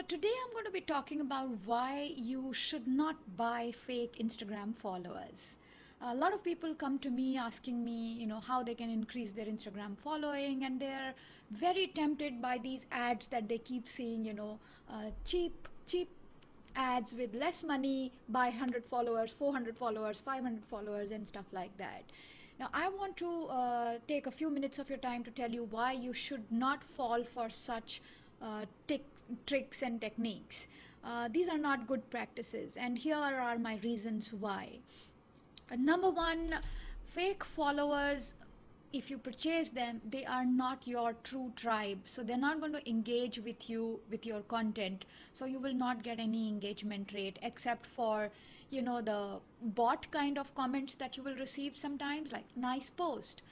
Today I'm going to be talking about why you should not buy fake Instagram followers. A lot of people come to me asking me, how they can increase their Instagram following, and they're very tempted by these ads that they keep seeing, cheap ads with less money, buy 100 followers, 400 followers, 500 followers, and stuff like that. Now, I want to take a few minutes of your time to tell you why you should not fall for such uh, tic- tricks and techniques. These are not good practices, and here are my reasons why. Number one, fake followers, if you purchase them, they are not your true tribe. So they're not going to engage with you with your content. So you will not get any engagement rate except for, the bot kind of comments that you will receive sometimes, like nice post.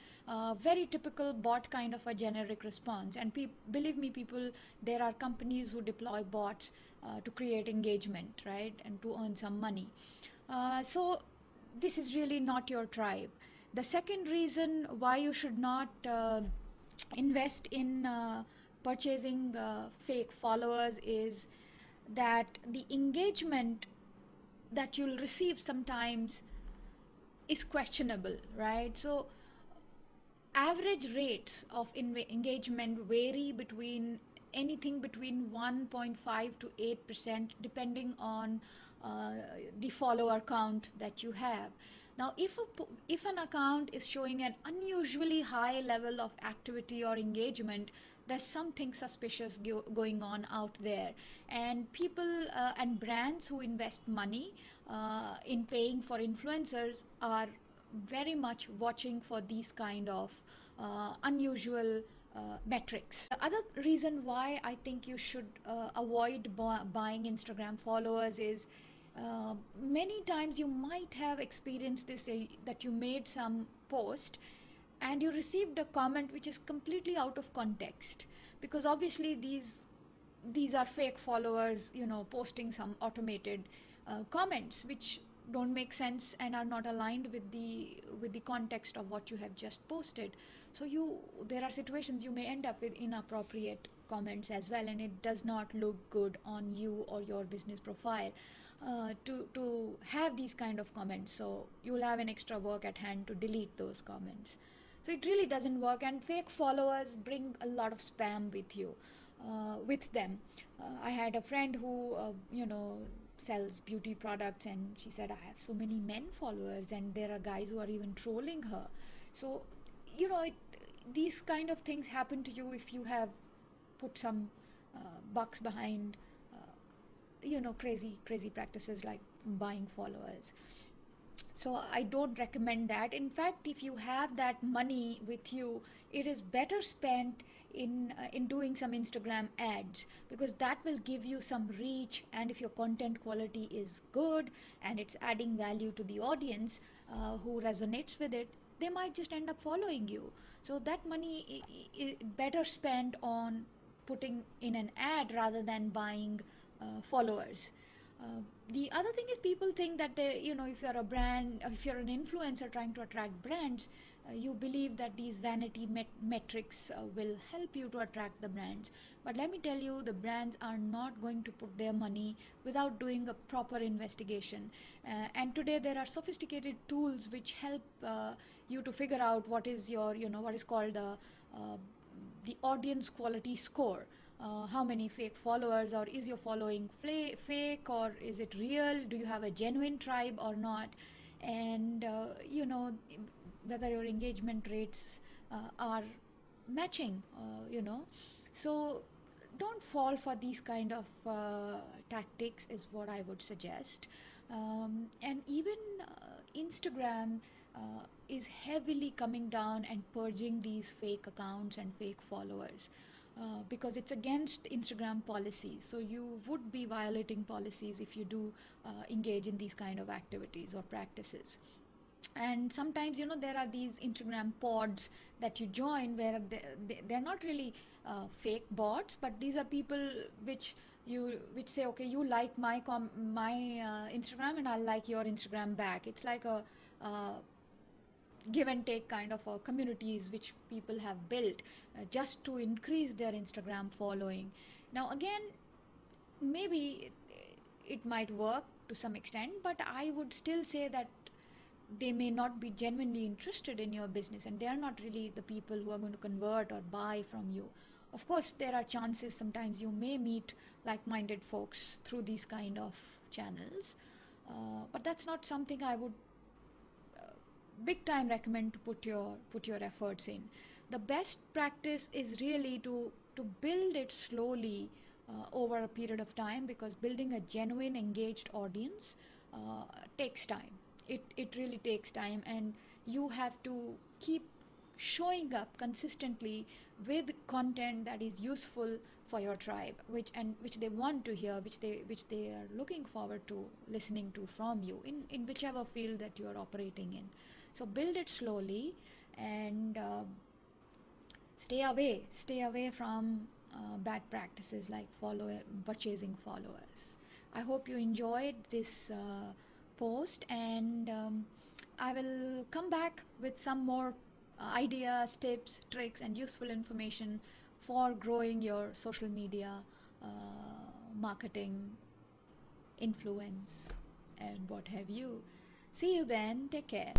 Very typical bot kind of a generic response. And believe me, people, there are companies who deploy bots to create engagement, right, and to earn some money. So this is really not your tribe. The second reason why you should not invest in purchasing fake followers is that the engagement that you'll receive sometimes is questionable, right? So average rates of engagement vary between anything between 1.5 to 8% depending on uh, the follower count that you have. Now if an account is showing an unusually high level of activity or engagement, there's something suspicious going on out there, and people and brands who invest money in paying for influencers are very much watching for these kind of unusual metrics. The other reason why I think you should avoid buying Instagram followers is many times you might have experienced this, that you made some post and you received a comment which is completely out of context, because obviously these are fake followers, posting some automated comments which don't make sense and are not aligned with the context of what you have just posted. So there are situations you may end up with inappropriate comments as well, and it does not look good on you or your business profile to have these kind of comments. So you'll have an extra work at hand to delete those comments. So it really doesn't work, and fake followers bring a lot of spam with them. I had a friend who sells beauty products, and she said, I have so many men followers and there are guys who are even trolling her. So these kind of things happen to you if you have put some bucks behind crazy practices like buying followers. So I don't recommend that. In fact, if you have that money with you, it is better spent in doing some Instagram ads, because that will give you some reach, and if your content quality is good and it's adding value to the audience who resonates with it, they might just end up following you. So that money is better spent on putting in an ad rather than buying followers. The other thing is, people think that if you're a brand, if you're an influencer trying to attract brands, you believe that these vanity metrics will help you to attract the brands. But let me tell you, the brands are not going to put their money without doing a proper investigation. And today there are sophisticated tools which help you to figure out what is your, what is called the audience quality score. How many fake followers, or is your following fake, or is it real? Do you have a genuine tribe or not? And whether your engagement rates are matching. So don't fall for these kind of tactics is what I would suggest. And even Instagram is heavily coming down and purging these fake accounts and fake followers. Because it's against Instagram policies. So you would be violating policies if you do engage in these kind of activities or practices. And sometimes there are these Instagram pods that you join where they're not really fake bots, but these are people which say, okay, you like my Instagram and I'll like your Instagram back. It's like a give and take kind of communities which people have built just to increase their Instagram following. Now again, maybe it might work to some extent, but I would still say that they may not be genuinely interested in your business, and they are not really the people who are going to convert or buy from you. Of course, there are chances sometimes you may meet like-minded folks through these kind of channels, but that's not something I would big time recommend to put your efforts in. The best practice is really to build it slowly over a period of time, because building a genuine engaged audience takes time. It really takes time, and you have to keep showing up consistently with content that is useful for your tribe, which they want to hear, which they are looking forward to listening to from you in whichever field that you are operating in. So build it slowly, and stay away from bad practices like purchasing followers. I hope you enjoyed this post, and I will come back with some more ideas, tips, tricks, and useful information for growing your social media uh, marketing, influence, and what have you. See you then. Take care.